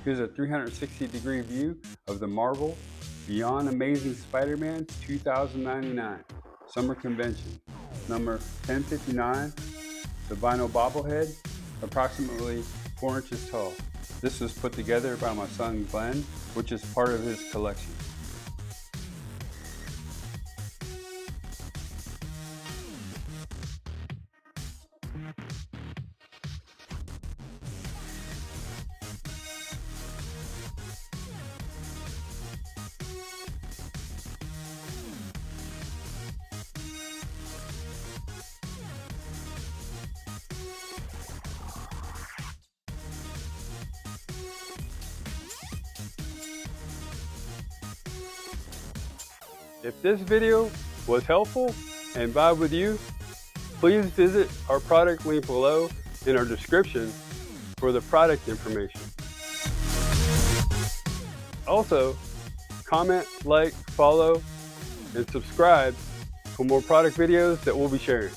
Here's a 360-degree view of the Marvel Beyond Amazing Spider-Man 2099 Summer Convention. Number 1059, the vinyl bobblehead, approximately 4 inches tall. This was put together by my son Glenn, which is part of his collection. If this video was helpful and vibe with you, please visit our product link below in our description for the product information. Also, comment, like, follow, and subscribe for more product videos that we'll be sharing.